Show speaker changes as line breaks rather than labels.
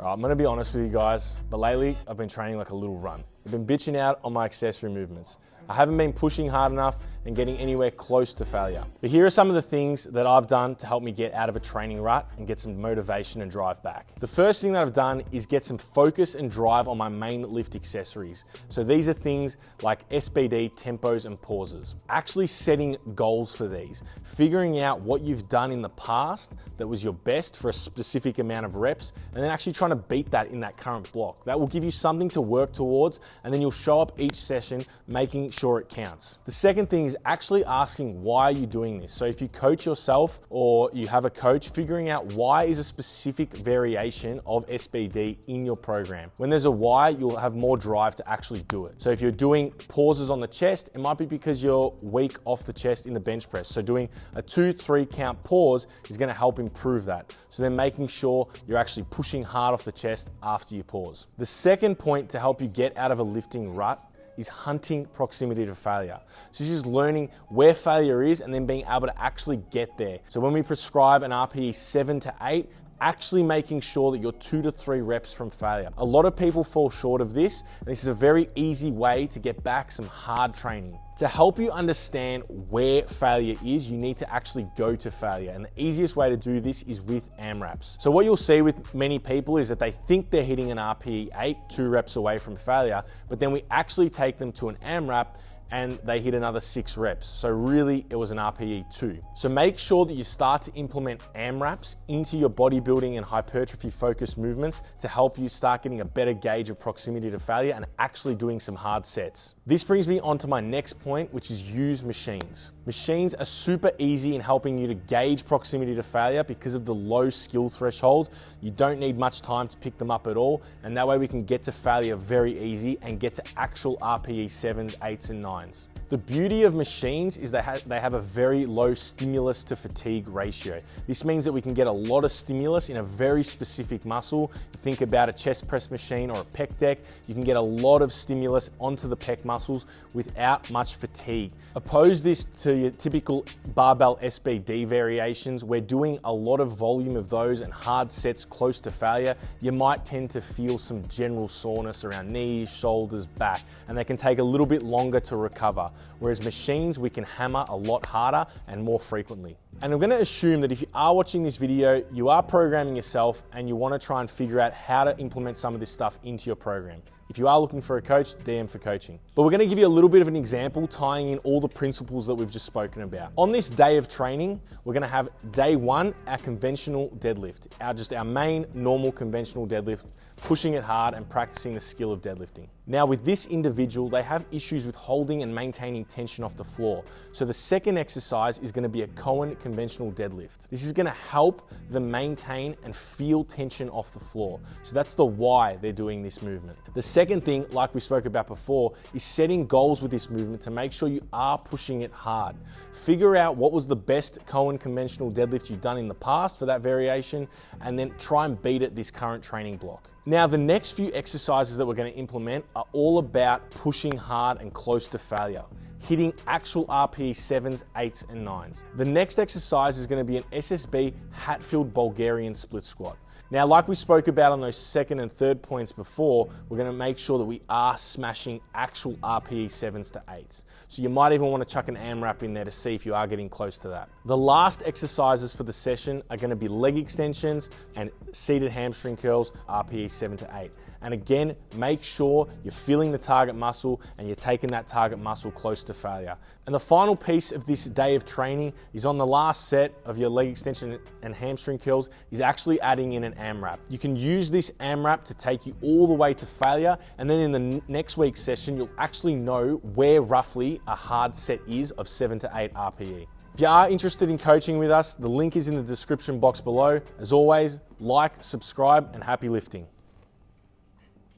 I'm gonna be honest with you guys, but lately I've been training like a little runt. I've been bitching out on my accessory movements. I haven't been pushing hard enough and getting anywhere close to failure. But here are some of the things that I've done to help me get out of a training rut and get some motivation and drive back. The first thing that I've done is get some focus and drive on my main lift accessories. So these are things like SBD, tempos, and pauses. Actually setting goals for these, figuring out what you've done in the past that was your best for a specific amount of reps, and then actually trying to beat that in that current block. That will give you something to work towards, and then you'll show up each session making sure it counts. The second thing is actually asking why are you doing this. So if you coach yourself or you have a coach, figuring out why is a specific variation of SBD in your program. When there's a why, you'll have more drive to actually do it. So if you're doing pauses on the chest, it might be because you're weak off the chest in the bench press. So doing a 2-3 count pause is going to help improve that. So then making sure you're actually pushing hard off the chest after you pause. The second point to help you get out of a lifting rut is hunting proximity to failure. So this is learning where failure is and then being able to actually get there. So when we prescribe an RPE 7 to 8, actually making sure that you're 2 to 3 reps from failure. A lot of people fall short of this, and this is a very easy way to get back some hard training. To help you understand where failure is, you need to actually go to failure. And the easiest way to do this is with AMRAPs. So what you'll see with many people is that they think they're hitting an RPE 8, 2 reps away from failure, but then we actually take them to an AMRAP and they hit another 6 reps. So really it was an RPE 2. So make sure that you start to implement AMRAPs into your bodybuilding and hypertrophy focused movements to help you start getting a better gauge of proximity to failure and actually doing some hard sets. This brings me on to my next point, which is use machines. Machines are super easy in helping you to gauge proximity to failure because of the low skill threshold. You don't need much time to pick them up at all, and that way we can get to failure very easy and get to actual RPE 7s, 8s, and 9s. The beauty of machines is they have a very low stimulus to fatigue ratio. This means that we can get a lot of stimulus in a very specific muscle. Think about a chest press machine or a pec deck. You can get a lot of stimulus onto the pec muscles without much fatigue. Oppose this to your typical barbell SBD variations. We're doing a lot of volume of those and hard sets close to failure. You might tend to feel some general soreness around knees, shoulders, back, and they can take a little bit longer to recover. Whereas machines, we can hammer a lot harder and more frequently. And I'm going to assume that if you are watching this video, you are programming yourself and you want to try and figure out how to implement some of this stuff into your program. If you are looking for a coach, DM for coaching. But we're going to give you a little bit of an example tying in all the principles that we've just spoken about. On this day of training, we're going to have day 1, our conventional deadlift, our main normal conventional deadlift, pushing it hard and practicing the skill of deadlifting. Now with this individual, they have issues with holding and maintaining tension off the floor. So the second exercise is going to be a Cohen conventional deadlift. This is going to help them maintain and feel tension off the floor. So that's the why they're doing this movement. The second thing, like we spoke about before, is setting goals with this movement to make sure you are pushing it hard. Figure out what was the best Cohen conventional deadlift you've done in the past for that variation, and then try and beat it this current training block. Now, the next few exercises that we're going to implement are all about pushing hard and close to failure, hitting actual RPE 7s, 8s, and 9s. The next exercise is going to be an SSB Hatfield Bulgarian split squat. Now, like we spoke about on those second and third points before, we're going to make sure that we are smashing actual RPE 7s to 8s. So you might even want to chuck an AMRAP in there to see if you are getting close to that. The last exercises for the session are going to be leg extensions and seated hamstring curls, RPE 7 to 8. And again, make sure you're feeling the target muscle and you're taking that target muscle close to failure. And the final piece of this day of training is on the last set of your leg extension and hamstring curls is actually adding in an AMRAP. You can use this AMRAP to take you all the way to failure, and then in the next week's session, you'll actually know where roughly a hard set is of 7 to 8 RPE. If you are interested in coaching with us, the link is in the description box below. As always, like, subscribe, and happy lifting.